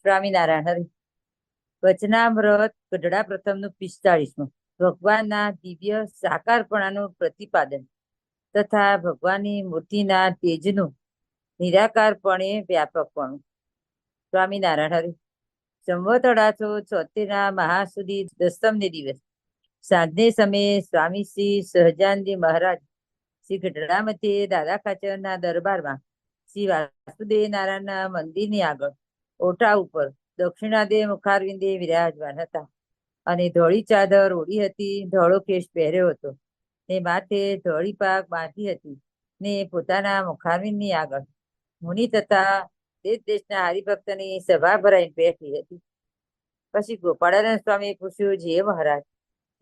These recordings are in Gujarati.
સ્વામિનારાયણ. હરિ વચનામૃત ગઢડા પ્રથમનું 45મું. ભગવાનના દિવ્ય સાકારપણાનું પ્રતિપાદન તથા ભગવાનની મૂર્તિના તેજનું નિરાકારપણે વ્યાપકપણું. સ્વામિનારાયણ. હરિ સંવત 1876 મહાસુદી દસમને દિવસ સાંજને સમયે સ્વામી શ્રી સહજાનંદજી મહારાજ શ્રી ગઢડા મધ્યે દાદા ખાચરના દરબારમાં શ્રી વાસુદેવ નારાયણના મંદિરની આગળ ઓટા ઉપર દક્ષિણાદે મુખારવિંદે વિરાજમાન હતા અને ધોળી ચાદર ઓઢી હતી, ધોળો કેશ પહેર્યો હતો ને માથે ધોળી પાગ બાંધી હતી ને પોતાના મુખારવિંદની આગળ મુનિ તથા દેશ દેશના હરિભક્તની સભા ભરાઈને બેઠી હતી. પછી ગોપાળાનંદ સ્વામીએ પૂછ્યું, જે મહારાજ,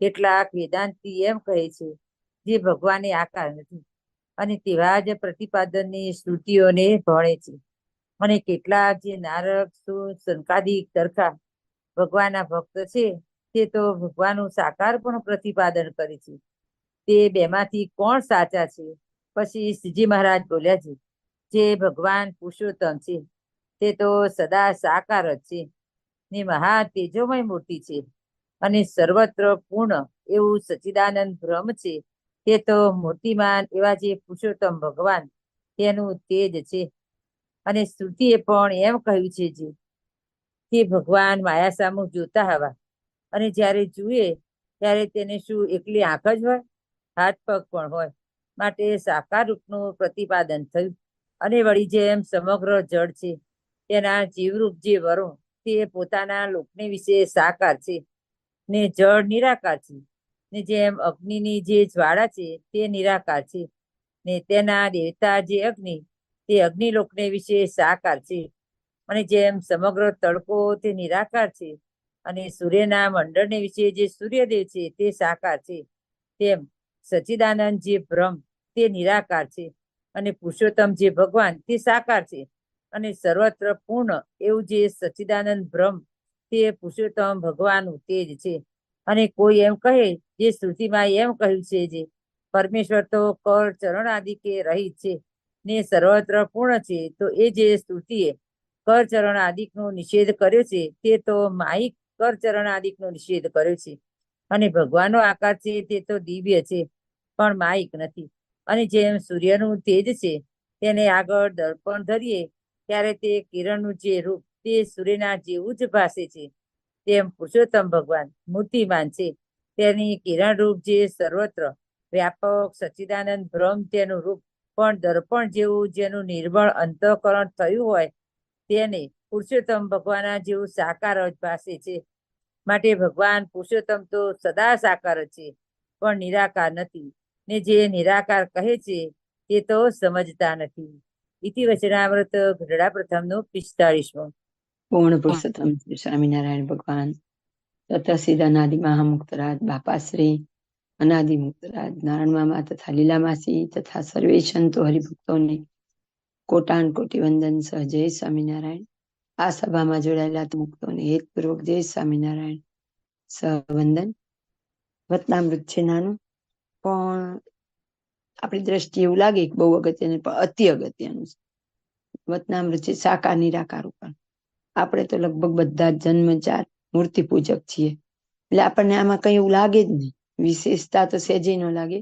કેટલાક વેદાંતી એમ કહે છે જે ભગવાનને આકાર નથી અને તેવા જ પ્રતિપાદનની શ્રુતિઓને ભણે છે, અને કેટલાક જે નારદ સંકાદિક તરખા ભગવાનના ભક્ત છે તે તો ભગવાનનું સાકાર પણ પ્રતિપાદન કરે છે. તે બેમાંથી કોણ સાચા છે? પછી શ્રીજી મહારાજ બોલ્યા છે, જે ભગવાન પુરુષોત્તમ છે તે તો સદા સાકાર જ છે ને મહા તેજોમય મૂર્તિ છે અને સર્વત્ર પૂર્ણ એવું સચ્ચિદાનંદ બ્રહ્મ છે. તે તો મૂર્તિમાન એવા જે પુરુષોત્તમ ભગવાન તેનું તેજ છે. અને શ્રુતિએ પણ એમ કહ્યું છે જે તે ભગવાન માયા સામું જોતા હવા અને જ્યારે જુએ ત્યારે તેને શું એકલી આંખ જ હોય? હાથ પગ પણ હોય. માટે સાકાર રૂપનું પ્રતિપાદન થયું. અને વળી જેમ સમગ્ર જળ છે તેના જીવરૂપ જે વરુણ તે પોતાના લોકને વિશે સાકાર છે ને જળ નિરાકાર છે, ને જેમ અગ્નિની જે જ્વાળા છે તે નિરાકાર છે ને તેના દેવતા જે અગ્નિ તે અગ્નિલોકને વિશે સાકાર છે. અને જેમ સમગ્ર તડકો તે નિરાકાર છે અને સૂર્યના મંડળને વિશે જે સૂર્યદેવ છે તે સાકાર છે, તેમ સચ્ચિદાનંદ જે બ્રહ્મ તે નિરાકાર છે અને પુરુષોત્તમ જે ભગવાન તે સાકાર છે. અને સર્વત્ર પૂર્ણ એવું જે સચ્ચિદાનંદ બ્રહ્મ તે પુરુષોત્તમ ભગવાનનું તેજ છે. અને કોઈ એમ કહે જે શ્રુતિમાં એમ કહ્યું છે જે પરમેશ્વર તો કર ચરણ આદિ કે રહિત છે ને સર્વત્ર પૂર્ણ છે, તો એ જે સ્તુતિએ કરચરણ આદિકનો નિષેધ કર્યો છે તે તો માહિક કરચરણ આદિકનો નિષેધ કર્યો છે. અને ભગવાનનો આકાર છે તે તો દિવ્ય છે પણ માહિક નથી. અને જેમ સૂર્યનું તેજ છે તેને આગળ દર્પણ ધરીએ ત્યારે તે કિરણનું જે રૂપ તે સૂર્યના જેવું જ ભાસે છે, તેમ પુરુષોત્તમ ભગવાન મૂર્તિમાન છે. તેની કિરણ રૂપ જે સર્વત્ર વ્યાપક સચ્ચિદાનંદ બ્રહ્મ તેનું રૂપ પણ દર્પણ જેવું જેનું નિર્મળ અંતઃકરણ થયું હોય તેને પુરુષોત્તમ ભગવાનના જેવું સાકાર જ ભાસે છે. માટે ભગવાન પુરુષોત્તમ તો સદા સાકાર જ છે પણ નિરાકાર નથી, ને જે નિરાકાર કહે છે તે તો સમજતા નથી. ઇતિ વચનામૃત ગઢડા પ્રથમનું 45મું. પૂર્ણ પુરુષોત્તમ શ્રી સ્વામિનારાયણ ભગવાન તથા અનાદિ મહામુક્તરાજ બાપાશ્રી અનાદિ મુક્તરાજ નારાયણ મામા તથા લીલામાસી તથા સર્વે સંતો હરિભક્તોને કોટાન કોટી વંદન સહ જય સ્વામિનારાયણ. આ સભામાં જોડાયેલા મુક્તોને હેતપૂર્વક જય સ્વામિનારાયણ સહ વંદન. વતનામૃત છે નાનું, પણ આપણી દ્રષ્ટિએ એવું લાગે કે બહુ અગત્યનું, પણ અતિ અગત્યનું છે. વતનામૃત છે સાકાર નિરાકાર ઉપર. આપણે તો લગભગ બધા જન્મજાત મૂર્તિ પૂજક છીએ, એટલે આપણને આમાં કઈ એવું લાગે જ નહીં. વિશેષતા તો સહેજે ન લાગે,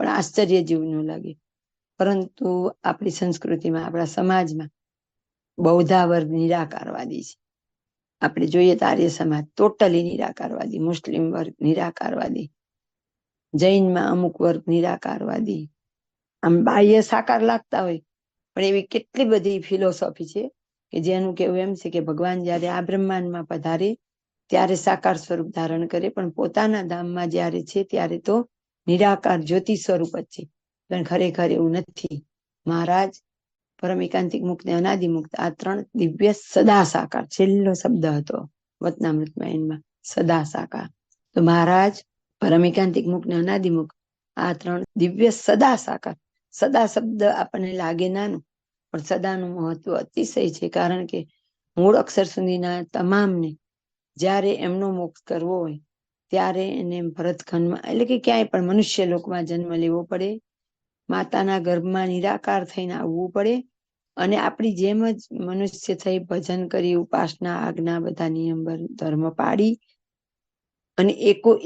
પણ આશ્ચર્ય જેવું ન લાગે. પરંતુ આપણી સંસ્કૃતિમાં, આપણા સમાજમાં બૌદ્ધા વર્ગ નિરાકારવાદી છે. આપણે જોઈએ તો આર્ય સમાજ ટોટલી નિરાકારવાદી, મુસ્લિમ વર્ગ નિરાકારવાદી, જૈનમાં અમુક વર્ગ નિરાકારવાદી. આમ બાહ્ય સાકાર લાગતા હોય પણ એવી કેટલી બધી ફિલોસોફી છે કે જેનું કેવું એમ છે કે ભગવાન જયારે આ બ્રહ્માંડમાં પધારે ત્યારે સાકાર સ્વરૂપ ધારણ કરે, પણ પોતાના ધામમાં જયારે છે ત્યારે તો નિરાકાર જ્યોતિ સ્વરૂપ જ છે. પણ ખરેખર એવું નથી. મહારાજ પરમ એકાંતિક મુક્ત ને અનાદિ મુક્ત આ ત્રણ દિવ્ય સદા સાકાર, છેલ્લો શબ્દ હતો વતનામૃતમાં એમાં સદા સાકાર. તો મહારાજ પરમ એકાંતિક મુક્ત ને અનાદિ મુક્ત આ ત્રણ દિવ્ય સદા સાકાર. સદા શબ્દ આપણને લાગે નાનું, પણ સદાનું મહત્વ અતિશય છે. કારણ કે મૂળ અક્ષર સુધીના તમામને જ્યારે એમનો મોક્ષ કરવો હોય ત્યારે એને ભરતખંડમાં, એટલે કે ક્યાંય પણ મનુષ્ય લોકમાં જન્મ લેવો પડે, માતાના ગર્ભમાં નિરાકાર થઈને આવવું પડે, અને આપણી જેમ જ મનુષ્ય થઈ ભજન કરી, ઉપાસના, આજ્ઞા, બધા નિયમ ધર્મ પાડી અને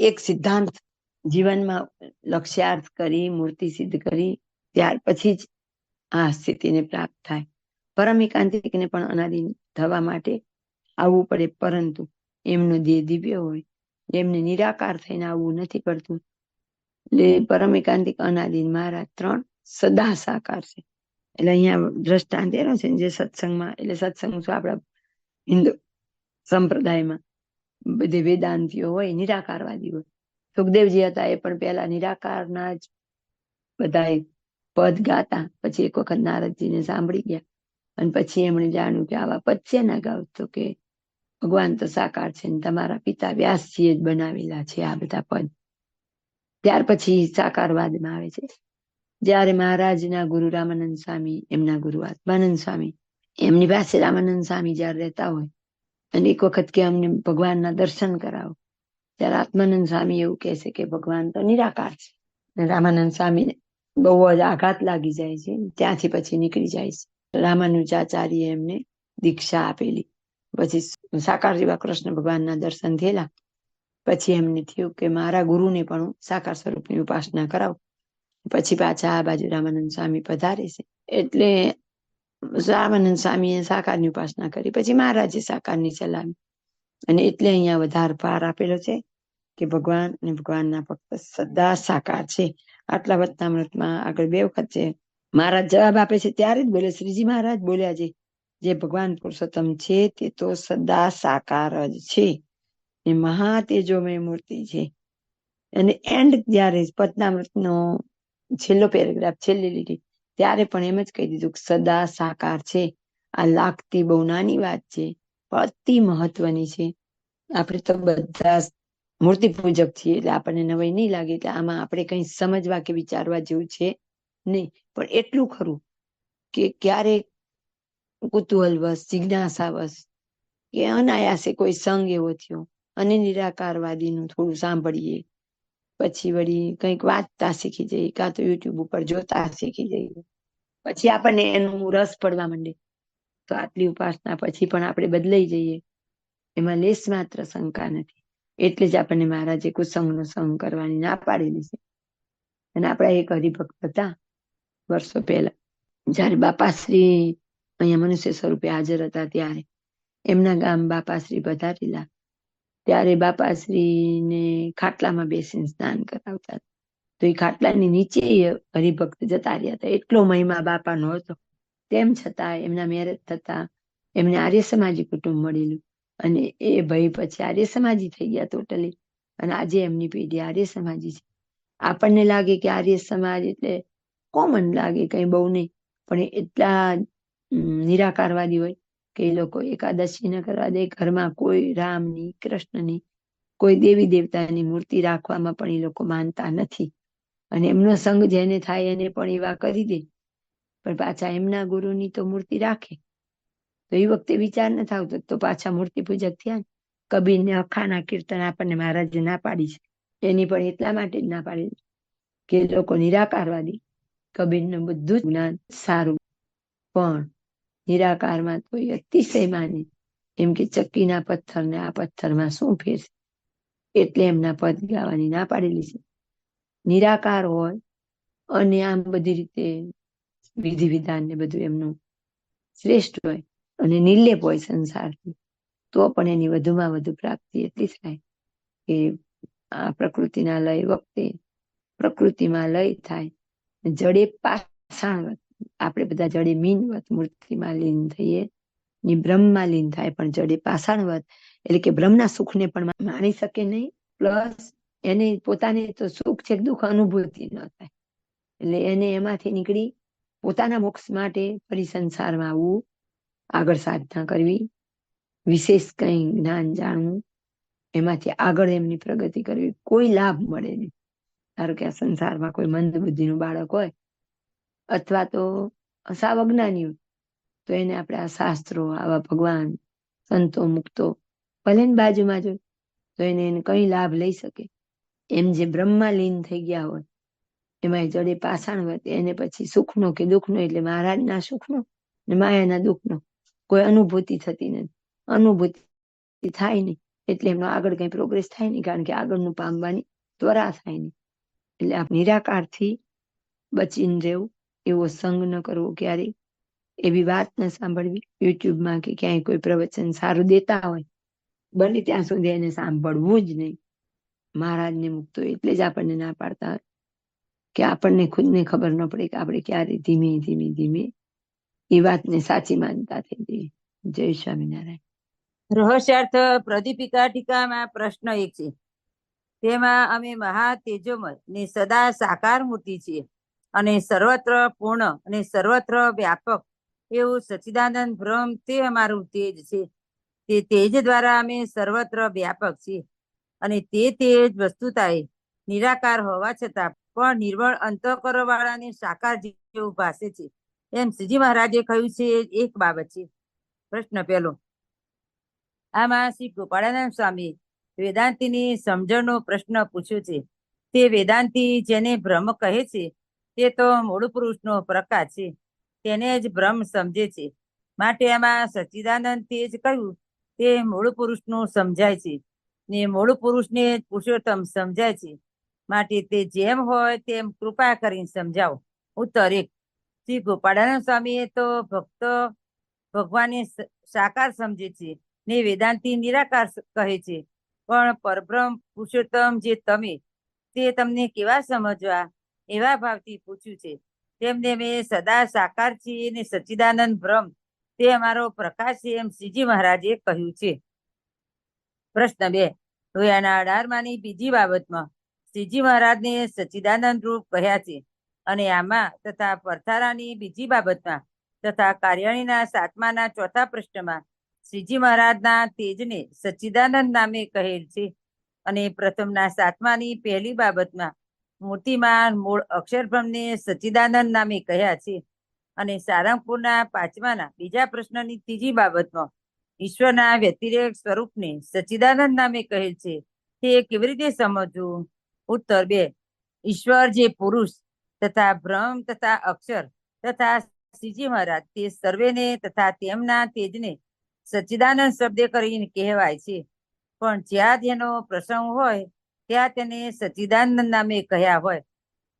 એક સિદ્ધાંત જીવનમાં લક્ષ્યાર્થ કરી, મૂર્તિ સિદ્ધ કરી, ત્યાર પછી જ આ સ્થિતિને પ્રાપ્ત થાય. પરમ એકાંતિકને પણ અનાદિ થવા માટે આવવું પડે, પરંતુ એમનું દેહ દિવ્ય હોય, એમને નિરાકાર થઈને આવવું નથી પડતું. એટલે પરમ એકાંતિક અનાદિ મહારાજ 3 સદા સાકાર છે. એટલે અહીંયા દ્રષ્ટાંત એનો છે જે સત્સંગમાં, એટલે સત્સંગ શું આપણા હિન્દુ સંપ્રદાયમાં બધી વેદાંતિઓ હોય, નિરાકારવાદી હોય. સુખદેવજી હતા, એ પણ પહેલા નિરાકારના જ બધા પદ ગાતા. પછી એક વખત નારદજીને સાંભળી ગયા અને પછી એમણે જાણ્યું કે આવા પદ છે ના ગાવ, તો કે ભગવાન તો સાકાર છે ને તમારા પિતા વ્યાસજીએ જ બનાવેલા છે આ બધા પદ. ત્યાર પછી સાકારવાદમાં આવે છે. જ્યારે મહારાજના ગુરુ રામાનંદ સ્વામી, એમના ગુરુ આત્માનંદ સ્વામી, એમની પાસે રામાનંદ સ્વામી જ્યારે રહેતા હોય અને એક વખત કે અમને ભગવાનના દર્શન કરાવો, ત્યારે આત્માનંદ સ્વામી એવું કહે છે કે ભગવાન તો નિરાકાર છે. રામાનંદ સ્વામીને બહુ જ આઘાત લાગી જાય છે. ત્યાંથી પછી નીકળી જાય છે. રામાનુજાચાર્ય એમને દીક્ષા આપેલી. પછી સાકાર જેવા કૃષ્ણ ભગવાનના દર્શન થયેલા. પછી એમને થયું કે મારા ગુરુને પણ હું સાકાર સ્વરૂપની ઉપાસના કરાવું. પછી પાછા આ બાજુ રામાનંદ સ્વામી પધારે છે. એટલે રામાનંદ સ્વામીએ સાકારની ઉપાસના કરી, પછી મહારાજે સાકારની ચલાવી. અને એટલે અહીંયા વધારે ભાર આપેલો છે કે ભગવાન અને ભગવાનના ભક્ત સદા સાકાર છે. આટલા વચનામૃતમાં આગળ 2 વખત છે. મહારાજ જવાબ આપે છે ત્યારે જ બોલે, શ્રીજી મહારાજ બોલ્યા છે, જે ભગવાન પુરુષોત્તમ છે તે તો સદા સાકાર જ છે, એ મહા તેજોમય મૂર્તિ છે. અને એન્ડ જ્યારે પદનામૃતનો છેલ્લો પેરેગ્રાફ, છેલ્લી લીટી, ત્યારે પણ એમ જ કહી દીધું કે સદા સાકાર છે. આ લાગતી બહુ નાની વાત છે, પણ અતિ મહત્વની છે. આપણે તો બધા મૂર્તિ પૂજક છીએ એટલે આપણને નવાઈ નહીં લાગે કે આમાં આપણે કંઈ સમજવા કે વિચારવા જેવું છે નહીં. પણ એટલું ખરું કે ક્યારેક કુતૂહલવશ, જિજ્ઞાસાવશ કે અનાયાસે કોઈ સંગ એવો થયો અને નિરાકારવાદીનું થોડું સાંભળીએ, પછી વળી કંઈક વાંચતા શીખી જઈએ, કાં તો યુટ્યુબ ઉપર જોતા શીખી જઈએ, પછી આપણને એનું રસ પડવા માંડે, તો આટલી ઉપાસના પછી પણ આપણે બદલાઈ જઈએ, એમાં લેશ માત્ર શંકા નથી. એટલે જ આપણને મહારાજે કુસંગનો સંગ કરવાની ના પાડેલી છે. અને આપણા એક હરિભક્ત હતા વર્ષો પહેલા, જ્યારે બાપાશ્રી અહીંયા મનુષ્ય સ્વરૂપે હાજર હતા, ત્યારે એમના ગામ બાપાશ્રી પધારેલા. ત્યારે બાપાશ્રીને ખાટલામાં બેસીને સ્નાન કરાવતા, તો એ ખાટલાની નીચે હરિભક્ત જતા રહ્યા હતા. એટલો મહિમા બાપાનો હતો. તેમ છતાં એમના મેરેજ થતા એમને આર્ય સમાજી કુટુંબ મળેલું અને એ ભાઈ પછી આર્ય સમાજી થઈ ગયા ટોટલી. અને આજે એમની પેઢી આર્ય સમાજી છે. આપણને લાગે કે આર્ય સમાજ એટલે કોમન લાગે, કંઈ બહુ નહીં, પણ એટલા નિરાકારવાદી હોય કે એ લોકો એકાદશી ન કરવા દે, ઘરમાં કોઈ રામની, કૃષ્ણની, કોઈ દેવી દેવતાની મૂર્તિ રાખવામાં પણ એ લોકો માનતા નથી. અને એમનો સંગ જેને થાય એને પણ એવા કરી દે, પણ પાછા એમના ગુરુની તો મૂર્તિ રાખે. તો એ વખતે વિચાર ન આવતો તો પાછા મૂર્તિ પૂજક થયા. કબીરને અખાના કીર્તન આપણને મહારાજે ના પાડી છે. એની પણ એટલા માટે જ ના પાડી કે એ લોકો નિરાકારવાદી. કબીરનું બધું જ જ્ઞાન સારું, પણ નિરાકારમાં તો અતિશય માને, એમ કે ચક્કીના પથ્થરને આ પથ્થરમાં શું ફેર છે, એટલે એમના પદ ગાવાની ના પાડેલી છે. નિરાકાર હોય અને આમ બધી રીતે વિધિ વિધાન ને બધું એમનું શ્રેષ્ઠ હોય અને નિર્લેપ હોય સંસારથી, તો પણ એની વધુમાં વધુ પ્રાપ્તિ એટલી થાય કે આ પ્રકૃતિના લય વખતે પ્રકૃતિમાં લય થાય, જડે પાષાણવત, આપણે બધા જડે મીનવત મૂર્તિમાં લીન થઈએ, ની બ્રહ્મમાં લીન થાય, પણ જડે પાષાણવત, એટલે કે બ્રહ્મના સુખને પણ માણી શકે નહીં, પ્લસ એને પોતાને તો સુખ છે દુઃખ અનુભૂતિ ન થાય. એટલે એને એમાંથી નીકળી પોતાના મોક્ષ માટે ફરી સંસારમાં આવવું, આગળ સાધના કરવી, વિશેષ કંઈ જ્ઞાન જાણવું, એમાંથી આગળ એમની પ્રગતિ કરવી, કોઈ લાભ મળે નહીં. ધારો કે આ સંસારમાં કોઈ મંદ બુદ્ધિનું બાળક હોય અથવા તો સાવ અજ્ઞાની હોય, તો એને આપણે આ શાસ્ત્રો, આવા ભગવાન, સંતો, મુક્તો ભલે ને બાજુમાં જ હોય, તો એને કઈ લાભ લઈ શકે. એમ જે બ્રહ્મમાં લીન થઈ ગયા હોય, એમાં જડે પાષાણ હોય, એને પછી સુખનો કે દુઃખનો, એટલે મહારાજના સુખનો ને માયાના દુઃખનો કોઈ અનુભૂતિ થતી નથી. અનુભૂતિ થાય નહીં એટલે એમનો આગળ કઈ પ્રોગ્રેસ થાય નહીં, કારણ કે આગળનું પામવાની ત્વરા થાય નહીં. એટલે આ નિરાકારથી બચીને રહેવું, એવો સંગ ન કરવો ક્યારેય, એવી વાત ન સાંભળવી. યુટ્યુબમાં કે ક્યાંય કોઈ પ્રવચન સારું દેતા હોય, બને ત્યાં સુધી એને સાંભળવું જ નહીં. મહારાજને મુક્તો એટલે જ આપણને ના પાડતા હોય કે આપણને ખુદને ખબર ન પડે કે આપણે ક્યારે ધીમે ધીમે ધીમે એ વાતને સાચી માનતા થઈ જઈએ. જય સ્વામિનારાયણ. રહસ્યાર્થ પ્રદીપિકા ટીકામાં પ્રશ્ન 1 છે. તેમાં અમે મહા તેજોમય ને સદા સાકાર મૂર્તિ છીએ અને સર્વત્ર પૂર્ણ અને સર્વત્ર વ્યાપક એવું સચ્ચિદાનંદ બ્રહ્મ તે અમારું તેજ છે. તે તેજ દ્વારા અમે સર્વત્ર વ્યાપક છીએ અને તે તેજ વસ્તુતાએ નિરાકાર હોવા છતાં પણ નિર્મળ અંતઃકરણ વાળાને સાકાર જેવું ભાસે છે, એમ શ્રીજી મહારાજે કહ્યું છે. એક બાબત છે. પ્રશ્ન 1. આમાં શ્રી ગોપાળાનંદ સ્વામી વેદાંતિની સમજણનો પ્રશ્ન પૂછ્યો છે. તે વેદાંતિ જેને બ્રહ્મ કહે છે તે તો મૂળ પુરુષનો પ્રકાશ છે, તેને જ બ્રહ્મ સમજે છે. માટે આમાં સચ્ચિદાનંદ તે જ કહ્યું તે મૂળ પુરુષનું સમજાય છે ને મૂળ પુરુષને જ પુરુષોત્તમ સમજાય છે. માટે તે જેમ હોય તેમ કૃપા કરીને સમજાવો. ઉત્તર 1. શ્રી ગોપાળાનંદ સ્વામીએ તો ભક્ત ભગવાનને સાકાર સમજે છે ને વેદાંતિ નિરાકાર કહે છે, પણ પરબ્રહ્મ પુરુષોત્તમ જે તમે તે તમને કેવા સમજવા એવા ભાવથી પૂછ્યું છે. તેમને મેં સદા સાકાર છીએ ને સચ્ચિદાનંદ બ્રહ્મ તે અમારો પ્રકાશ છે, એમ શ્રીજી મહારાજે કહ્યું છે. પ્રશ્ન 2. લોયાના 18માની બીજી બાબતમાં શ્રીજી મહારાજને સચ્ચિદાનંદ રૂપ કહ્યા છે અને આમાં તથા પરથારાની બીજી બાબતમાં તથા કાર્યાણીના 7માના 4થા પ્રશ્નમાં શ્રીજી મહારાજના તેજને સચ્ચિદાનંદ નામે કહેલ છે અને પ્રથમના 7માની પહેલી બાબતમાં મૂર્તિમાન મૂળ અક્ષરબ્રહ્મને સચ્ચિદાનંદ નામે કહ્યા છે અને સારંગપુરના 5માના બીજા પ્રશ્નની ત્રીજી બાબતમાં ઈશ્વરના વ્યતિરેક સ્વરૂપને સચ્ચિદાનંદ નામે કહેલ છે. તે કેવી રીતે સમજવું? ઉત્તર 2. ઈશ્વર જે પુરુષ તથા બ્રહ્મ તથા અક્ષર તથા શ્રીજી મહારાજ તે સર્વેને તથા તેમના તેજને સચ્ચિદાનંદ શબ્દે કરીને કહેવાય છે, પણ જ્યાં જેનો પ્રસંગ હોય ત્યાં તેને સચ્ચિદાનંદ નામે કહ્યા હોય.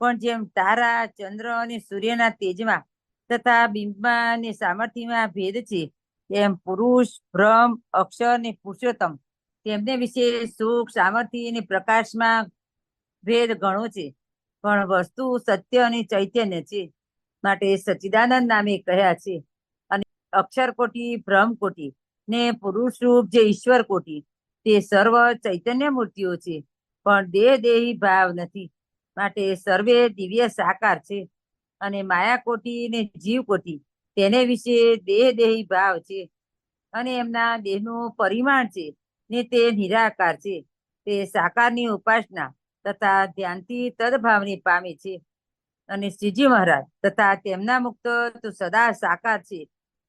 પણ જેમ તારા ચંદ્ર અને સૂર્યના તેજમાં તથા બિંબમાં અને સામર્થ્યમાં ભેદ છે, તેમ પુરુષ બ્રહ્મ અક્ષર ને પુરુષોત્તમ તેમને વિશે સુખ સામર્થ્ય અને પ્રકાશમાં ભેદ ઘણો છે, પણ વસ્તુ સત્ય અને ચૈતન્ય છે. માટે સચ્ચિદાનંદ નામે કહ્યા છે. અને અક્ષર કોટી બ્રહ્મ કોટી ને પુરુષ રૂપ જે ઈશ્વર કોટી તે સર્વ ચૈતન્ય મૂર્તિઓ છે, પણ દેહી ભાવ નથી. માટે સર્વે દિવ્ય સાકાર છે. અને માયા કોટી ને જીવ કોટી તેને વિશે દેહી ભાવ છે અને એમના દેહનું પરિમાણ છે ને તે નિરાકાર છે. તે સાકારની ઉપાસના તથા ધ્યાનથી તદભાવને પામે છે. અને શ્રીજી મહારાજ તથા તેમના મુક્ત તો સદા સાકાર છે.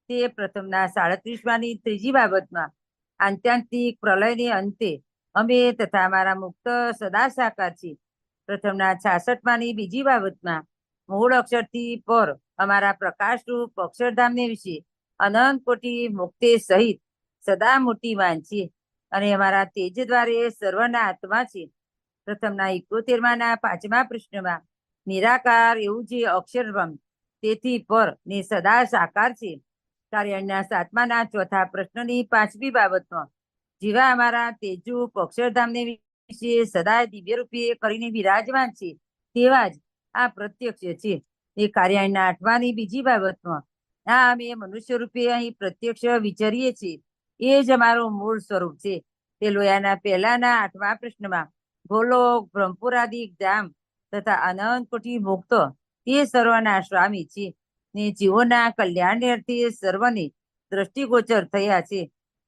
તે પ્રથમના 37માની ત્રીજી બાબતમાં આત્યંતિક પ્રલયને અંતે અમે તથા અમારા મુક્ત સદા સાકાર છે. પ્રથમના 66માની બીજી બાબતમાં મૂળ અક્ષરથી પર અમારા પ્રકાશરૂપ અક્ષરધામને વિશે અનંત કોટી મુક્તે સહિત સદા મૂર્તિમાન છે અને અમારા તેજ દ્વારે સર્વના આત્મા છે. પ્રથમના 71માના 5મા પ્રશ્નમાં નિરાકાર એવું જે અક્ષરબ્રહ્મ તેથી પર ને સદા સાકાર છે. કાર્યના 7માના 4થા પ્રશ્નની 5મી બાબતમાં જેવા અમારા તેજરૂપ અક્ષરધામને વિશે સદા દિવ્ય રૂપે કરીને બિરાજમાન છે, તેવા જ આ પ્રત્યક્ષ છે. એ કાર્યના 8માની બીજી બાબતમાં આ અમે મનુષ્ય રૂપે અહીં પ્રત્યક્ષ વિચરીએ છીએ, એ જ અમારું મૂળ સ્વરૂપ છે. તે લોયાના પહેલાના 8મા પ્રશ્નમાં ગોલોક બ્રહ્મપુરાદિક ધામ તથા અનંત કોટી મુક્ત તે સર્વના સ્વામી છે ને જીવોના કલ્યાણ અર્થે સર્વને દ્રષ્ટિગોચર થયા છે.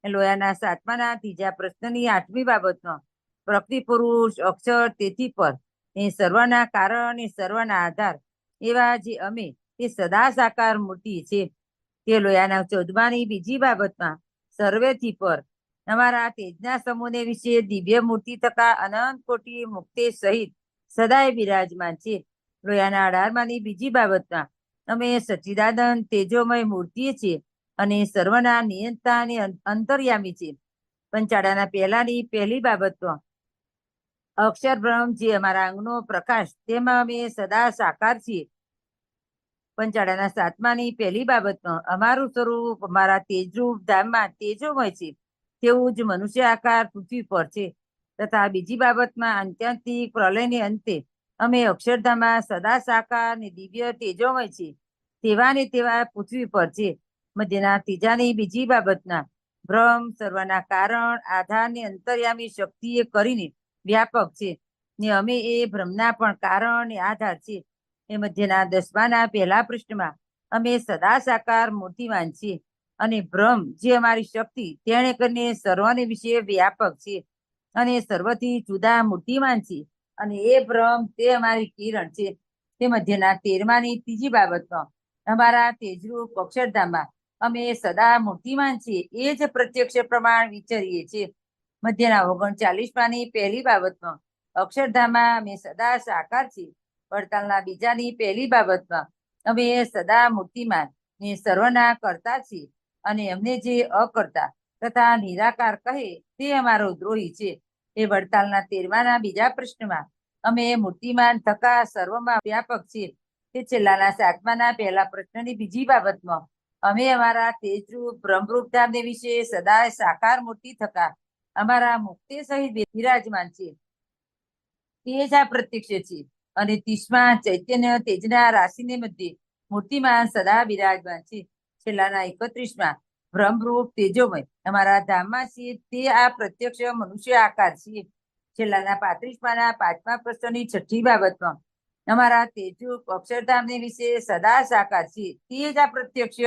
લોયાના 7માના ત્રીજા પ્રશ્નની 8મી બાબતમાં પ્રકૃતિ પુરુષ અક્ષર તેથી પર એ સર્વના કારણ અને સર્વના આધાર એવા જે અમે તે સદા સાકાર મૂર્તિ છે. તે લોયાના 14માની બીજી બાબતમાં સર્વેથી પર અમારા તેજના સમૂહને વિશે દિવ્ય મૂર્તિ થકા અનંત કોટી મુક્તે સહિત સદાય બિરાજમાન છે. લોયાના 18માની બીજી બાબતમાં અમે સચ્ચિદાનંદ તેજોમય મૂર્તિએ છીએ અને સર્વના નિયંતા અને અંતર્યામી છીએ. પંચાળાના પહેલાની પહેલી બાબતમાં અક્ષર બ્રહ્મ જે અમારા અંગનો પ્રકાશ, તેમાં અમે સદા સાકાર છીએ. પંચાળાના સાતમાની પહેલી બાબતમાં અમારું સ્વરૂપ અમારા તેજરૂપ ધામમાં તેજોમય છે, તેવું જ મનુષ્ય આકાર પૃથ્વી પર છે. તથા બીજી બાબતમાં આત્યંતિક પ્રલયને અંતે અમે અક્ષરધામમાં સદા સાકાર ને દિવ્ય તેજોમય છે, તેવા ને તેવા પૃથ્વી પર છે. મધ્યના ત્રીજાની બીજી બાબતના બ્રહ્મ સર્વના કારણ આધાર ને અંતર્યામી શક્તિએ કરીને વ્યાપક છે, ને અમે એ બ્રહ્મના પણ કારણ ને આધાર છે. એ મધ્યના દસમાના પહેલા પૃષ્ઠમાં અમે સદા સાકાર મૂર્તિમાન છીએ અને બ્રહ્મ જે અમારી શક્તિ તેણે કરીને સર્વને વિશે વ્યાપક છે અને સર્વથી જુદા મૂર્તિમાન છે અને એ બ્રહ્મ તે અમારી કિરણ છે. તે મધ્યના 13માની ત્રીજી બાબતમાં અમારા તેજરૂપ અક્ષરધામમાં અમે સદા મૂર્તિમાન છીએ, એ જ પ્રત્યક્ષ પ્રમાણ વિચરીએ છીએ. મધ્યના 39માની પહેલી બાબતમાં અક્ષરધામમાં અમે સદા સાકાર છીએ. વડતાલના બીજાની પહેલી બાબતમાં અમે સદા મૂર્તિમાન ને સર્વના કરતા છીએ અને અમને જે અકર્તા તથા નિરાકાર કહે તે અમારો દ્રોહી છે. એ વડતાલના 13માના બીજા પ્રશ્નમાં અમે મૂર્તિમાન થકા સર્વમાં વ્યાપક છીએ. તે છેલ્લાના 7માના પહેલા પ્રશ્નની બીજી બાબતમાં અમે અમારા તેજરૂપ બ્રહ્મરૂપ ધામને વિશે સદા સાકાર મૂર્તિ થકા અમારા મુક્તિ સહિત વિરાજમાન છે, તે જ આ પ્રત્યક્ષ છે. અને 30મા ચૈતન્ય તેજના રાશિને મધ્ય મૂર્તિમાન સદા બિરાજમાન છે. છેલ્લાના 31માં બ્રહ્મરૂપ તેજોમય અમારા ધામમાં છીએ, તે આ પ્રત્યક્ષ મનુષ્ય આકાર છીએ. છેલ્લાના 35માના 5મા પ્રશ્નની છઠ્ઠી બાબતમાં અમારા તેજરૂપ અક્ષરધામને વિશે સદા સાકાર છીએ, તે જ આ પ્રત્યક્ષ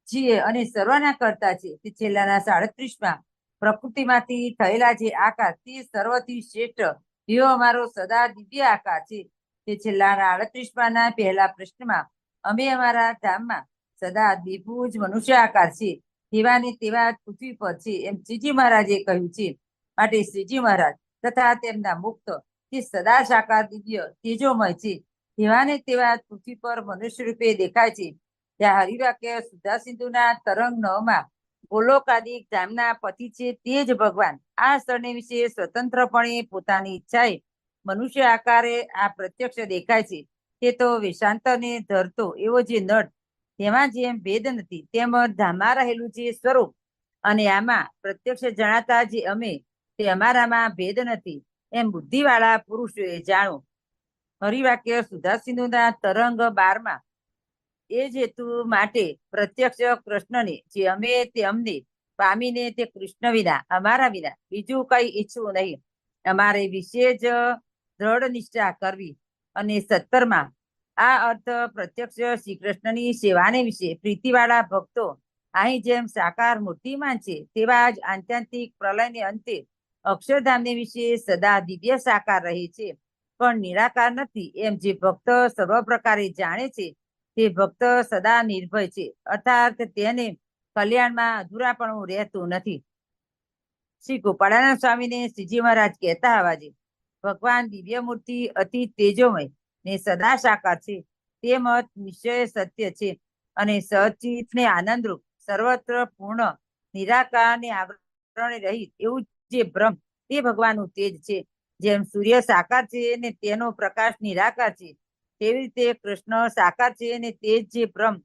છીએ અને સર્વના કરતા છે. તે છેલ્લાના 37માં પ્રકૃતિમાંથી થયેલા જે આકાર તે સર્વથી શ્રેષ્ઠ એવો અમારો સદા દિવ્ય આકાર છે. તે છેલ્લાના 38માના પહેલા પ્રશ્નમાં અમે અમારા ધામમાં સદા દ્વિભુજ મનુષ્ય આકાર છે, તેવા ને તેવા પૃથ્વી પર છે, એમ શ્રીજી મહારાજે કહ્યું છે. માટે શ્રીજી મહારાજ તથા તેમના મુક્ત તે સદા સાકાર દિવ્ય તેજોમય છે, તેવા ને તેવા પૃથ્વી પર મનુષ્ય રૂપે દેખાય છે. ત્યાં હરિવાક્ય સુધા સિંધુના તરંગ 9માં ગોલોકાદિક ધામના પતિ છે, તે જ ભગવાન આ સ્થળને વિશે સ્વતંત્રપણે પોતાની ઈચ્છાએ મનુષ્ય આકારે આ પ્રત્યક્ષ દેખાય છે. તે તો વેશાંતને ધરતો એવો જે નટ, તેમાં જેમ ભેદ નથી તેમ ધામમાં રહેલું જે સ્વરૂપ અને આમાં પ્રત્યક્ષ જણાતા જે અમે, તે અમારામાં ભેદ નથી, એમ બુદ્ધિવાળા પુરુષોએ જાણો. હરિવાક્ય સુધા સિંધુના તરંગ 12માં એ જ હેતુ માટે પ્રત્યક્ષ કૃષ્ણને જે અમે તે અમને પામીને તે કૃષ્ણ વિના અમારા વિના બીજું કઈ ઈચ્છવું નહીં, અમારે વિશે જ દ્રઢ નિષ્ઠા કરવી. અને 17માં આ અર્થ પ્રત્યક્ષ શ્રી કૃષ્ણની સેવાને વિશે પ્રીતિવાળા ભક્તો અહીં જેમ સાકાર મૂર્તિમાન છે, તેવા જ આત્યંતિક પ્રલયને અંતે અક્ષરધામને વિશે સદા દિવ્ય સાકાર રહે છે, પણ નિરાકાર નથી, એમ જે ભક્ત સર્વ પ્રકારે જાણે છે તે ભક્ત સદા નિર્ભય છે, અર્થાત તેને કલ્યાણમાં અધૂરાપણું રહેતું નથી. શ્રી ગોપાળાનંદ સ્વામીને શ્રીજી મહારાજ કહેતા આવાજે ભગવાન દિવ્ય મૂર્તિ અતિ તેજોમય ને સદા સાકાર છે, તે મત નિશ્ચય સત્ય છે અને સચિત ને આનંદરૂપ સર્વત્ર પૂર્ણ નિરાકાર ને આવરણ રહિત એવું જે બ્રહ્મ તે ભગવાનનું તેજ છે. જેમ સૂર્ય સાકાર છે ને તેનો પ્રકાશ નિરાકાર છે, તેવી રીતે કૃષ્ણ સાકાર છે અને તે જે બ્રહ્મ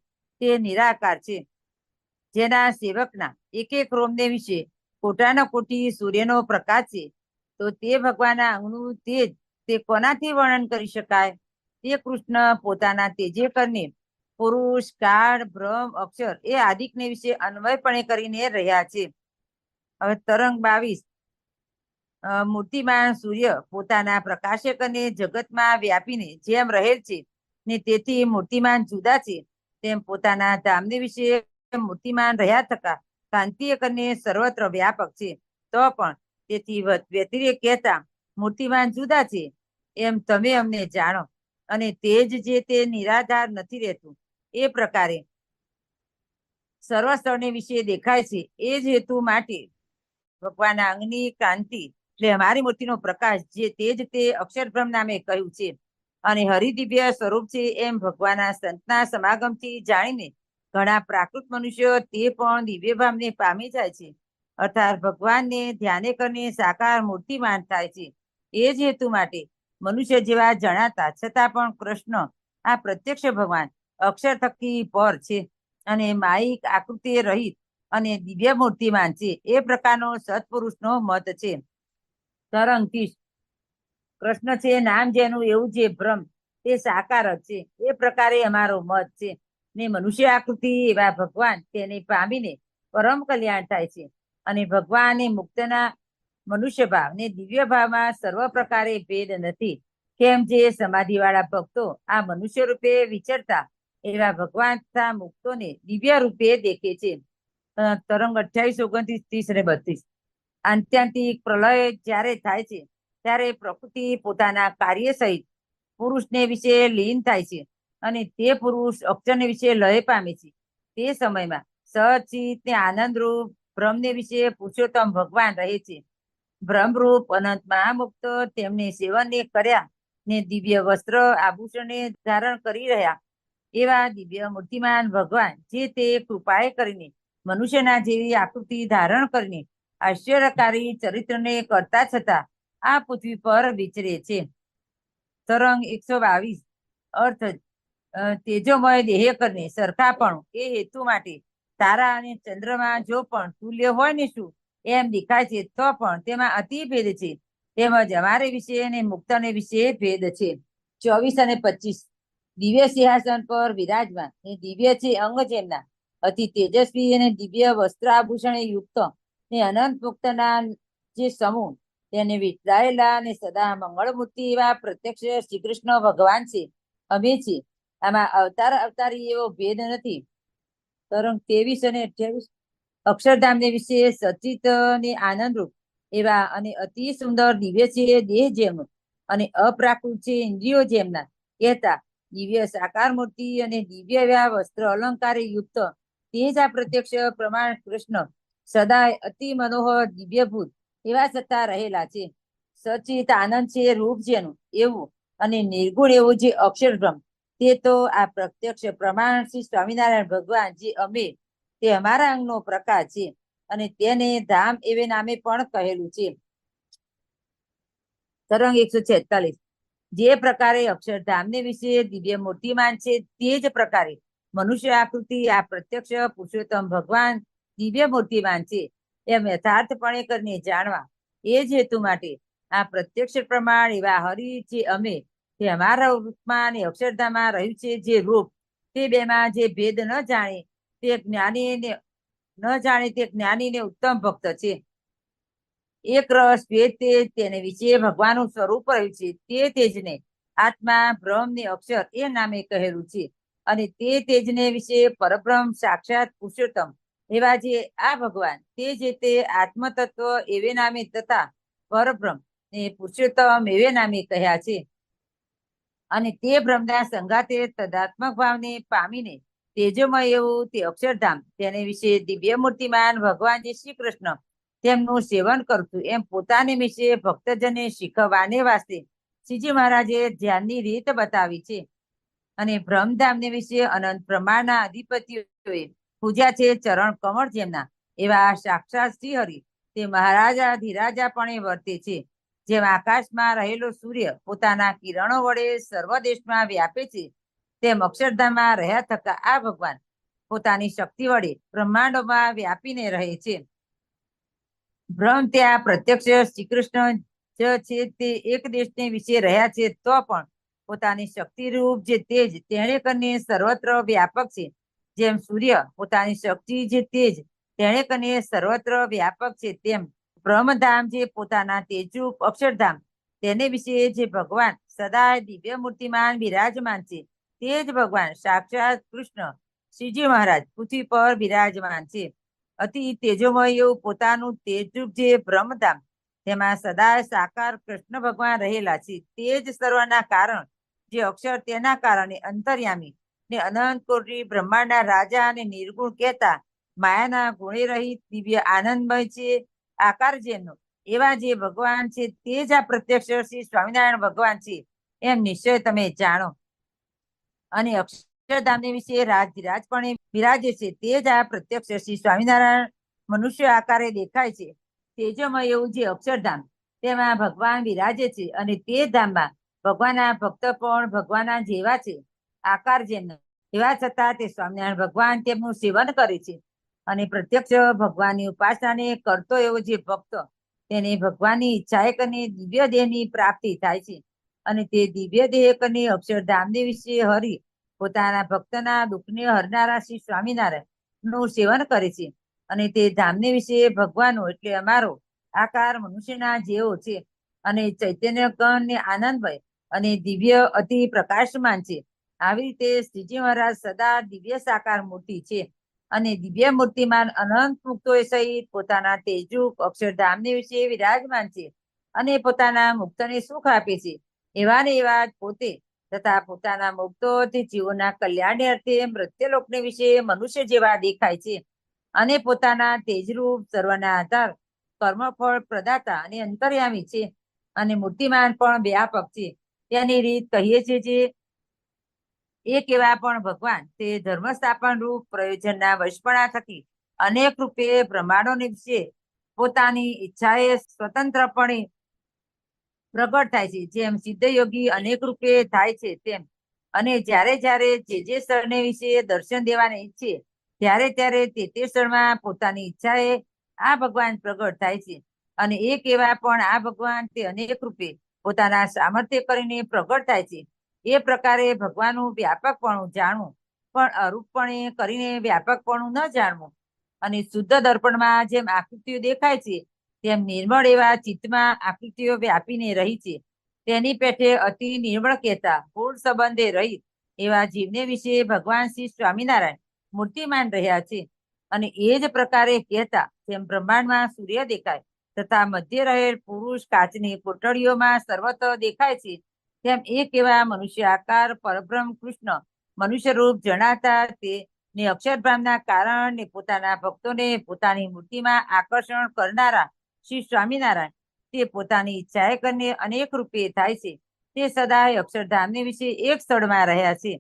તે નિરાકાર છે. જેના સેવકના એક એક રોમને વિશે કોટાના કોટી સૂર્યનો પ્રકાશ છે, તો તે ભગવાનના અંગનું તેજ તે કોનાથી વર્ણન કરી શકાય? તે કૃષ્ણ પોતાના તેજે કરીને પુરુષ કાળ બ્રહ્મ અક્ષર એ આદિકને વિશે અન્વયપણે કરીને રહ્યા છે. હવે તરંગ 22 મૂર્તિમાન સૂર્ય પોતાના પ્રકાશક અને જગતમાં વ્યાપીને જેમ રહેલ છે ને તેથી મૂર્તિમાન જુદા છે, તેમ પોતાના ધામને વિશે મૂર્તિમાન રહ્યા થકા કાંતિય કરીને સર્વત્ર વ્યાપક છે. તો પણ તેથી વ્યતિરેક કહેતા મૂર્તિમાન જુદા છે, એમ તમે અમને જાણો. અને તેજ જે તે નિરાધાર નથી રહેતું, એ પ્રકારે સર્વ સ્થળને વિશે દેખાય છે. એ જ હેતુ માટે ભગવાનના અંગની કાંતિ એટલે અમારી મૂર્તિનો પ્રકાશ જે તેજ તે અક્ષર બ્રહ્મ નામે કહ્યું છે. અને હરિદિવ્ય સ્વરૂપ છે એમ ભગવાનના સંતના સમાગમથી જાણીને ઘણા પ્રાકૃત મનુષ્યો તે પણ દિવ્ય ભાવને પામી જાય છે, અર્થાત ભગવાનને ધ્યાને કરીને સાકાર મૂર્તિમાન થાય છે. એ જ હેતુ માટે મનુષ્ય જેવા જણાતા છતાં પણ કૃષ્ણ આ પ્રત્યક્ષ ભગવાન અક્ષર થકી પર છે અને માયિક આકૃતિ રહિત અને દિવ્ય મૂર્તિમાન છે. એ પ્રકારનો સત્પુરુષનો મત છે. તરંગ 30 કૃષ્ણ છે નામ જેનું એવું જે ભ્રમ તે સાકાર જ છે, એ પ્રકારે અમારો મત છે. ને મનુષ્ય આકૃતિ એવા ભગવાન તેને પામીને પરમ કલ્યાણ થાય છે. અને ભગવાન એ મુક્તના મનુષ્ય ભાવ ને દિવ્ય ભાવમાં સર્વ પ્રકારે ભેદ નથી. કેમ જે સમાધિવાળા ભક્તો આ મનુષ્ય રૂપે વિચરતા એવા ભગવાન તથા મુક્તોને દિવ્ય રૂપે દેખે છે. તરંગ 28, 29, 30 અને 32 આત્યંતિક પ્રલય જ્યારે થાય છે ત્યારે પ્રકૃતિ પોતાના કાર્ય સહિત પુરુષને વિશે લીન થાય છે અને તે પુરુષ અક્ષરને વિશે લય પામે છે. તે સમયમાં સચિત ને આનંદરૂપ બ્રહ્મને વિશે પુરુષોત્તમ ભગવાન રહે છે. બ્રહ્મરૂપ અનંત મહામુક્ત તેમને સેવનને કર્યા ને દિવ્ય વસ્ત્ર આભૂષણને ધારણ કરી રહ્યા એવા દિવ્ય મૂર્તિમાન ભગવાન જે તે કૃપાએ કરીને મનુષ્યના જેવી આકૃતિ ધારણ કરીને આશ્ચર્યકારી ચરિત્રને કરતા છતાં આ પૃથ્વી પર વિચરે છે. તરંગ 122 અર્થ તેજોમય દેહ કરીને સરખાપણું એ હેતુ માટે તારા અને ચંદ્રમાં જો પણ તુલ્ય હોય ને શું એમ દેખાય છે તો પણ તેમાં અતિ ભેદ છે. તેમજ અમારે વિશે અને મુક્તને વિશે ભેદ છે. 24 અને 25 દિવ્ય સિંહાસન પર વિરાજમાન ને દિવ્ય છે અંગ જેમના અતિ તેજસ્વી અને દિવ્ય વસ્ત્રાભૂષણે યુક્ત ને અનંત મુક્તના જે સમૂહ તેને વિતરાયેલા અને સદા મંગળમૂર્તિ એવા પ્રત્યક્ષ શ્રી કૃષ્ણ ભગવાન છે અમે છીએ. આમાં અવતારી એવો ભેદ નથી. તરંગ 23 અને 28 અક્ષરધામને વિશે સચિત ને આનંદરૂપ એવા અને અતિ સુંદર દિવ્ય છે દેહ જેમનું અને અપ્રાકૃત છે ઇન્દ્રિયો જેમના કહેતા દિવ્ય સાકાર મૂર્તિ અને દિવ્ય એવા વસ્ત્ર અલંકારે યુક્ત તે જ આ પ્રત્યક્ષ પ્રમાણ કૃષ્ણ સદાય અતિ મનોહર દિવ્યભૂત એવા સત્તા રહેલા છે. સચિત આનંદ છે રૂપ જેનું એવું અને નિર્ગુણ એવું જે અક્ષરબ્રહ્મ તે તો આ પ્રત્યક્ષ પ્રમાણ શ્રી સ્વામિનારાયણ ભગવાન જે અમે તે અમારા અંગનો પ્રકાર છે અને તેને ધામ એવે નામે પણ કહેલું છે. તરંગ 146 જે પ્રકારે અક્ષરધામને વિશે દિવ્ય મૂર્તિમાન છે તે જ પ્રકારે મનુષ્ય આકૃતિ આ પ્રત્યક્ષ પુરુષોત્તમ ભગવાન દિવ્ય મૂર્તિમાન છે એમ યથાર્થપણે કરીને જાણવા એ જ હેતુ માટે આ પ્રત્યક્ષ પ્રમાણ એવા હરિ જે અમે તે અમારા રૂપમાં અને અક્ષરધામમાં રહ્યું છે જે રૂપ તે બેમાં જે ભેદ ન જાણે તે જ્ઞાનીને ઉત્તમ ભક્ત છે. એક રસ ભેદ તેજ તેને વિશે ભગવાનનું સ્વરૂપ રહ્યું છે તે તેજને આત્મા બ્રહ્મ ને અક્ષર એ નામે કહેલું છે અને તે તેજને વિશે પરબ્રહ્મ સાક્ષાત પુરુષોત્તમ એવા જે આ ભગવાન તે જે તે આત્મતત્વ એવે નામે તથા પરબ્રહ્મ ને પુરુષોત્તમ એવે નામે કહ્યા છે. અને તે બ્રહ્મના સંગાતે તદાત્મક ભાવને પામીને તેજોમય એવું તે અક્ષરધામ તેને વિશે દિવ્ય મૂર્તિમાન ભગવાન જે શ્રી કૃષ્ણ તેમનું સેવન કરતું એમ પોતાને વિશે ભક્તજને શીખવવાને વાસ્તે શ્રીજી મહારાજે ધ્યાનની રીત બતાવી છે. અને બ્રહ્મધામને વિશે અનંત પ્રમાણના અધિપતિઓએ પૂજ્યા છે ચરણ કમળ જેમના એવા સાક્ષાત શ્રી હરિ તે મહારાજા ધીરાજા પણ વર્તે છે. જેમ આકાશમાં રહેલો સૂર્ય પોતાના કિરણો વડે સર્વ દેશમાં વ્યાપે છે તેમ અક્ષરધામમાં રહ્યા થકા આ ભગવાન પોતાની શક્તિ વડે બ્રહ્માંડોમાં વ્યાપીને રહે છે. બ્રહ્મ ત્યાં પ્રત્યક્ષ શ્રી કૃષ્ણ છે તે એક દેશને વિશે રહ્યા છે તો પણ પોતાની શક્તિરૂપ જે તેજ તેણે કરીને સર્વત્ર વ્યાપક છે. જેમ સૂર્ય પોતાની શક્તિ જે તેજ તેણે કરીને સર્વત્ર વ્યાપક છે તેમ બ્રહ્મધામ જે પોતાના તેજરૂપ અક્ષરધામ તેને વિશે જે ભગવાન સદાય દિવ્ય મૂર્તિમાન બિરાજમાન છે તે જ ભગવાન સાક્ષાત કૃષ્ણ શ્રીજી મહારાજ પૃથ્વી પર બિરાજમાન છે. અતિ તેજોમય એવું પોતાનું તેજરૂપ જે બ્રહ્મધામ તેમાં સદાય સાકાર કૃષ્ણ ભગવાન રહેલા છે. તે જ સર્વના કારણ જે અક્ષર તેના કારણે અંતર્યામી ને અનંત કોટી બ્રહ્માંડના રાજા અને નિર્ગુણ કહેતા માયાના ગુણે રહિત દિવ્ય આનંદમય છે આકાર જેમનો એવા જે ભગવાન છે તે જ આ પ્રત્યક્ષ શ્રી સ્વામિનારાયણ ભગવાન છે એમ નિશ્ચય તમે જાણો. અને અક્ષરધામની વિશે રાજરાજપણે બિરાજે છે તે જ આ પ્રત્યક્ષ શ્રી સ્વામિનારાયણ મનુષ્ય આકારે દેખાય છે. તેજોમય એવું જે અક્ષરધામ તેમાં ભગવાન બિરાજે છે અને તે ધામમાં ભગવાનના ભક્ત પણ ભગવાનના જેવા છે, આકાર જેમનો. એવા છતાં તે સ્વામિનારાયણ ભગવાન તેમનું સેવન કરે છે. અને પ્રત્યક્ષ ભગવાનની ઉપાસનાને કરતો એવો જે ભક્ત તેને ભગવાનની ઈચ્છાએ કરીને દિવ્ય દેહની પ્રાપ્તિ થાય છે. અને તે દિવ્ય દેહ કરીને અક્ષરધામની વિશે હરી પોતાના ભક્તના દુઃખને હરનારા શ્રી સ્વામિનારાયણ નું સેવન કરે છે. અને તે ધામની વિશે ભગવાનનો એટલે અમારો આકાર મનુષ્યના જેવો છે. અને ચૈતન્ય ગણ આનંદમય અને દિવ્ય અતિ પ્રકાશમાન છે. આવી રીતે શ્રીજી મહારાજ સદા દિવ્ય સાકાર મૂર્તિ છે. અને દિવ્ય મૂર્તિમાન અનંત મુક્તો સહિત પોતાના તેજુક અક્ષરધામની વિશે વિરાજમાન છે. અને પોતાના મુક્તને સુખ આપે છે. એવા ને એવા પોતે તથા પોતાના મુક્તોથી જીવોના કલ્યાણ અર્થે મૃત્યુલોકને વિશે મનુષ્ય જેવા દેખાય છે. અને પોતાના તેજરૂપ સર્વના આધાર કર્મફળ પ્રદાતા અને અંતર્યામી છે. અને મૂર્તિમાન પણ વ્યાપક છે. તેની રીત કહીએ છીએ જે એક એવા પણ ભગવાન તે ધર્મ સ્થાપન રૂપ પ્રયોજનના વશપણા થકી અનેક રૂપે બ્રહ્માંડોની વિશે પોતાની ઈચ્છાએ સ્વતંત્રપણે પ્રગટ થાય છે. જેમ સિદ્ધ યોગી અનેક રૂપે થાય છે તેમ. અને જ્યારે જ્યારે જે સ્થળને વિશે દર્શન દેવાને ઈચ્છે ત્યારે ત્યારે તે સ્થળમાં પોતાની ઈચ્છાએ આ ભગવાન પ્રગટ થાય છે. અને એક એવા પણ આ ભગવાન તે અનેક રૂપે પોતાના સામર્થ્ય કરીને પ્રગટ થાય છે. એ પ્રકારે ભગવાનનું વ્યાપકપણું જાણવું, પણ અરૂપપણે કરીને વ્યાપકપણું ન જાણવું. અને શુદ્ધ દર્પણમાં જેમ આકૃતિઓ દેખાય છે તેમ નિર્મળ એવા ચિત્તમાં આકૃતિઓ વ્યાપીને રહી છે. તેની પેઠે અતિ નિર્મળ કહેતા પૂર્ણ સંબંધે રહી એવા જીવને વિશે ભગવાન શ્રી સ્વામિનારાયણ મૂર્તિમાન રહ્યા છે. અને એ જ પ્રકારે કહેતા જેમ બ્રહ્માંડમાં સૂર્ય દેખાય તથા મધ્ય રહેલ પુરુષ કાચની કોટડીઓમાં સર્વત્ર દેખાય છે, તેમ એક એવા મનુષ્ય આકાર પરબ્રહ્મ કૃષ્ણ મનુષ્ય રૂપ જણાતા તે ને અક્ષરધામના કારણ ને પોતાના ભક્તોને પોતાની મૂર્તિમાં આકર્ષણ કરનારા શ્રી સ્વામિનારાયણ તે પોતાની ઈચ્છાએ કરીને અનેક રૂપે થાય છે. તે સદાય અક્ષરધામની વિશે એક સ્થળમાં રહ્યા છે.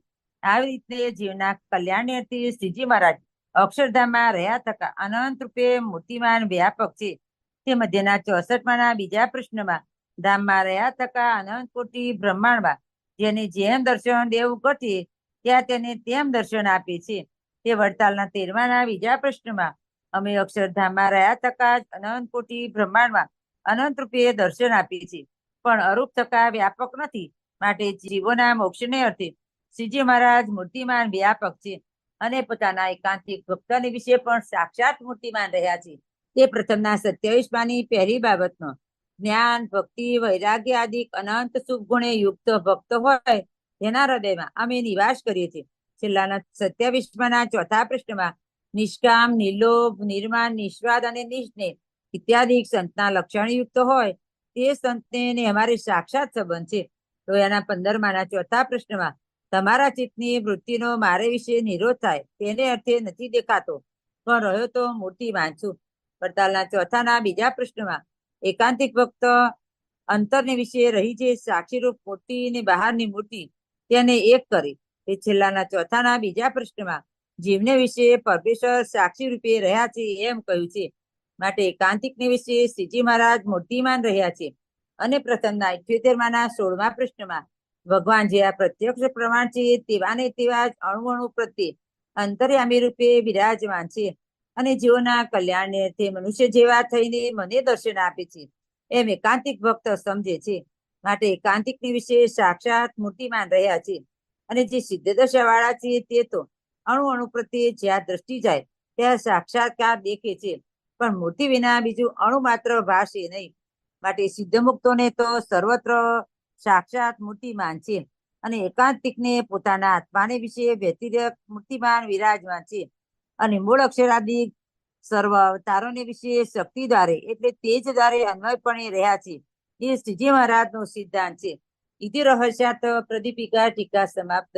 આવી રીતે જીવના કલ્યાણથી શ્રીજી મહારાજ અક્ષરધામમાં રહ્યા થકા અનંત રૂપે મૂર્તિમાન વ્યાપક છે. તે મધ્યના 64 બીજા પ્રશ્નમાં ધામમાં રહ્યા થકા અનંત કોટી બ્રહ્માંડમાં જેને જેમ દર્શન દેવું ઘટીએ ત્યાં તેને તેમ દર્શન આપે છે. તે વડતાલના 13 બીજા પ્રશ્નમાં અમે અક્ષરધામમાં રહ્યા થકા અનંત કોટી બ્રહ્માંડમાં અનંત રૂપે દર્શન આપીએ છીએ, પણ અરૂપ થકા વ્યાપક નથી. માટે જીવોના મોક્ષને અર્થે શ્રીજી મહારાજ મૂર્તિમાન વ્યાપક છે. અને પોતાના એકાંતિક ભક્તની વિશે પણ સાક્ષાત મૂર્તિમાન રહ્યા છે. તે પ્રથમના 27 પહેલી બાબતનો જ્ઞાન ભક્તિ વૈરાગ્ય આદિ અનંત શુભ ગુણે યુક્ત ભક્ત હોય તેના હૃદયમાં અમે નિવાસ કરીએ છીએ. છેલ્લાના 27 ચોથા પ્રશ્નમાં નિષ્કામ નિર્લોભ નિર્માન નિસ્વાદ અને નિસ્નેહ ઇત્યાદિ સંતના લક્ષણ યુક્ત હોય તે સંતને અમારે સાક્ષાત સંબંધ છે. તો એના 15 ચોથા પ્રશ્નમાં તમારા ચિત્તની વૃત્તિનો મારે વિશે નિરોધ થાય તેને અર્થે નથી દેખાતો, પણ રહ્યો તો મૂર્તિ વાંચું. વડતાલના ચોથાના બીજા પ્રશ્નમાં એકાંતિક ભક્ત અંતરની વિશે રહી જે સાક્ષીરૂપ મૂર્તિ ને બહારની મૂર્તિ તેને એક કરે. એ છેલ્લાના ચોથાના બીજા પ્રશ્નમાં જીવને વિશે પરમેશ્વર સાક્ષી રૂપે રહ્યા છે એમ કહ્યું છે. માટે એકાંતિકને વિશે શ્રીજી મહારાજ મૂર્તિમાન રહ્યા છે. અને પ્રથમના 78 16મા પ્રશ્નમાં ભગવાન જે આ પ્રત્યક્ષ પ્રમાણ છે તેવા ને તેવા જ અણુ અણુ પ્રત્યે અંતર્યામી રૂપે વિરાજમાન છે. અને જેઓના કલ્યાણને તે મનુષ્ય જેવા થઈને મને દર્શન આપે છે એમ એકાંતિક ભક્ત સમજે છે. માટે એકાંતિકની વિશે સાક્ષાત મૂર્તિમાન રહ્યા છે. અને જે સિદ્ધ દશા વાળા છે તે તો અણુ અણુ પ્રત્યે જ્યાં દ્રષ્ટિ જાય ત્યાં સાક્ષાત્કાર દેખે છે, પણ મૂર્તિ વિના બીજું અણુ માત્ર ભાષે નહીં. માટે સિદ્ધ મુક્તોને તો સર્વત્ર સાક્ષાત મૂર્તિમાન છે. અને એકાંતિકને પોતાના આત્માને વિશે વ્યતિરેક મૂર્તિમાન વિરાજમાન છે. અને મૂળ અક્ષરાદિ સર્વ અવતારોને વિશે શક્તિ દ્વારે એટલે તેજ દ્વારે અન્વયપણે રહ્યા છે. એ શ્રીજી મહારાજનો સિદ્ધાંત છે. ઇતિ રહસ્યાત પ્રદીપિકા ટીકા સમાપ્ત.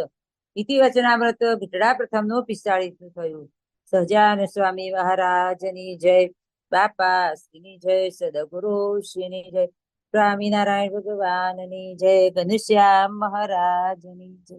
ઇતિ વચનામૃત ગઢડા પ્રથમનું 45 થયું. સહજાનંદ સ્વામી મહારાજની જય. બાપા શ્રીની જય. સદગુરુ શ્રીની જય. સ્વામિનારાયણ ભગવાનની જય. ઘનશ્યામ મહારાજની જય.